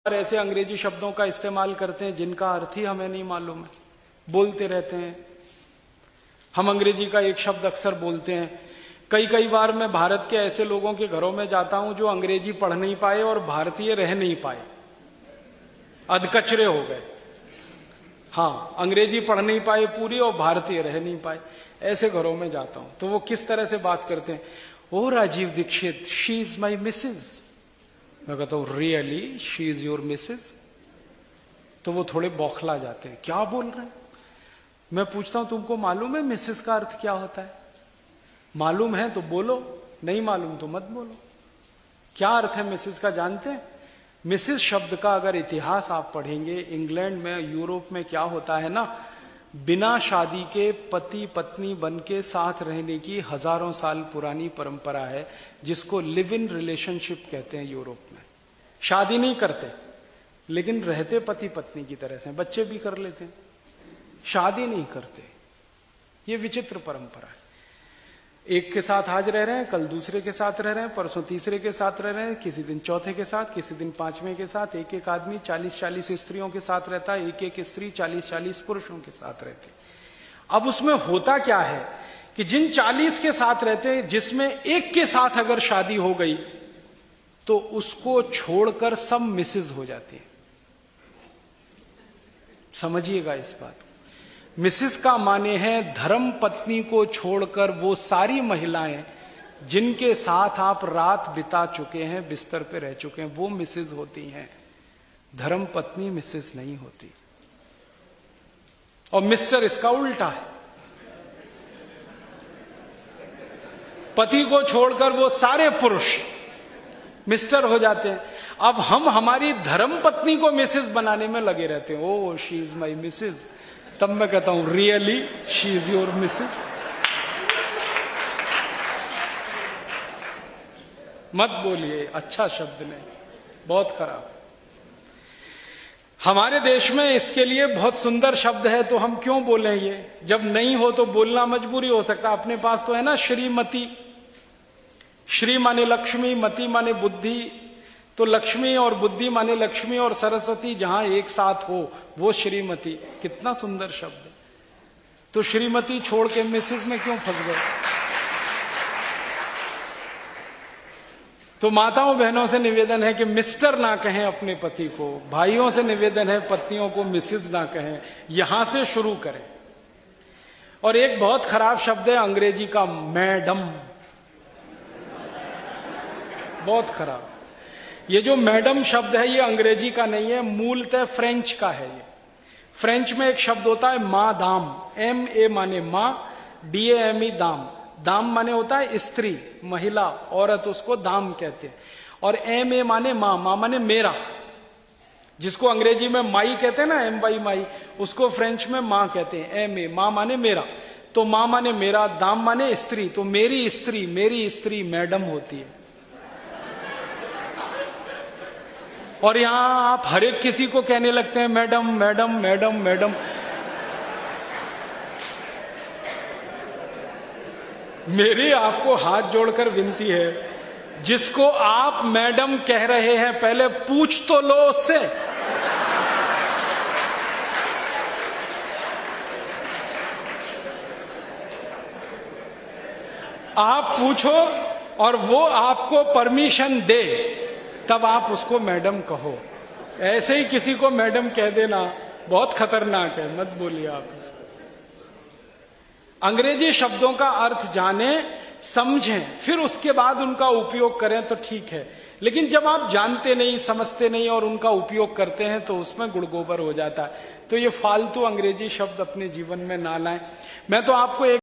ऐसे अंग्रेजी शब्दों का इस्तेमाल करते हैं जिनका अर्थ ही हमें नहीं मालूम है, बोलते रहते हैं। हम अंग्रेजी का एक शब्द अक्सर बोलते हैं। कई बार मैं भारत के ऐसे लोगों के घरों में जाता हूं जो अंग्रेजी पढ़ नहीं पाए और भारतीय रह नहीं पाए, अधकचरे हो गए। हाँ, अंग्रेजी पढ़ नहीं पाए पूरी और भारतीय रह नहीं पाए, ऐसे घरों में जाता हूं। तो वो किस तरह से बात करते हैं, oh Rajiv Dixit, she is my missus. मैं कहता हूं really she is your missus? तो वो थोड़े बौखला जाते हैं, क्या बोल रहे हैं। मैं पूछता हूं तुमको मालूम है मिसेज का अर्थ क्या होता है? मालूम है तो बोलो, नहीं मालूम तो मत बोलो। क्या अर्थ है मिसेज का जानते हैं? मिसेज शब्द का अगर इतिहास आप पढ़ेंगे, इंग्लैंड में, यूरोप में क्या होता है ना, बिना शादी के पति पत्नी बन के साथ रहने की हजारों साल पुरानी परंपरा है, जिसको लिव इन रिलेशनशिप कहते हैं यूरोप में। शादी नहीं करते लेकिन रहते पति पत्नी की तरह से, बच्चे भी कर लेते हैं, शादी नहीं करते। ये विचित्र परंपरा है। एक के साथ आज रह रहे हैं, कल दूसरे के साथ रह रहे हैं, परसों तीसरे के साथ रह रहे हैं, किसी दिन चौथे के साथ, किसी दिन पांचवें के साथ। एक आदमी 40 स्त्रियों के साथ रहता है, एक स्त्री 40 पुरुषों के साथ रहती। अब उसमें होता क्या है कि जिन 40 के साथ रहते हैं, जिसमें एक के साथ अगर शादी हो गई तो उसको छोड़कर सब मिसेज हो जाती है। समझिएगा इस बात को। मिसेस का माने है धर्म पत्नी को छोड़कर वो सारी महिलाएं जिनके साथ आप रात बिता चुके हैं, बिस्तर पे रह चुके हैं, वो मिसेस होती हैं। धर्म पत्नी मिसेस नहीं होती। और मिस्टर इसका उल्टा है। पति को छोड़कर वो सारे पुरुष मिस्टर हो जाते हैं। अब हम हमारी धर्म पत्नी को मिसेस बनाने में लगे रहते हैं, oh she is my Mrs. तब मैं कहता हूं really she is your Mrs? मत बोलिए, अच्छा शब्द नहीं, बहुत खराब। हमारे देश में इसके लिए बहुत सुंदर शब्द है, तो हम क्यों बोलें ये? जब नहीं हो तो बोलना मजबूरी हो सकता। अपने पास तो है ना श्रीमती। श्री माने लक्ष्मी, मति माने बुद्धि। तो लक्ष्मी और बुद्धि माने लक्ष्मी और सरस्वती जहां एक साथ हो, वो श्रीमती। कितना सुंदर शब्द है। तो श्रीमती छोड़ के मिसेस में क्यों फंस गए? तो माताओं बहनों से निवेदन है कि मिस्टर ना कहें अपने पति को। भाइयों से निवेदन है पत्नियों को मिसेस ना कहें। यहां से शुरू करें। और एक बहुत खराब शब्द है अंग्रेजी का, मैडम। बहुत खराब। ये जो मैडम शब्द है ये अंग्रेजी का नहीं है, मूलतः फ्रेंच का है। ये फ्रेंच में एक शब्द होता है मां दाम। MA माने मां, DAME दाम। दाम माने होता है स्त्री, महिला, औरत, उसको दाम कहते हैं। और MA माने मां, मां माने मेरा। जिसको अंग्रेजी में माई कहते हैं ना, MY माई, उसको फ्रेंच में मां कहते हैं। MA मां माने मेरा। तो मां माने मेरा, दाम माने स्त्री। तो मेरी स्त्री मैडम होती है। और यहां आप हर एक किसी को कहने लगते हैं मैडम मैडम मैडम मैडम। मेरी आपको हाथ जोड़कर विनती है, जिसको आप मैडम कह रहे हैं पहले पूछ तो लो उससे। आप पूछो और वो आपको परमिशन दे, तब आप उसको मैडम कहो। ऐसे ही किसी को मैडम कह देना बहुत खतरनाक है, मत बोलिए आप उसको। अंग्रेजी शब्दों का अर्थ जाने, समझें, फिर उसके बाद उनका उपयोग करें तो ठीक है। लेकिन जब आप जानते नहीं, समझते नहीं और उनका उपयोग करते हैं तो उसमें गुड़गोबर हो जाता है। तो ये फालतू अंग्रेजी शब्द अपने जीवन में ना लाएं। मैं तो आपको एक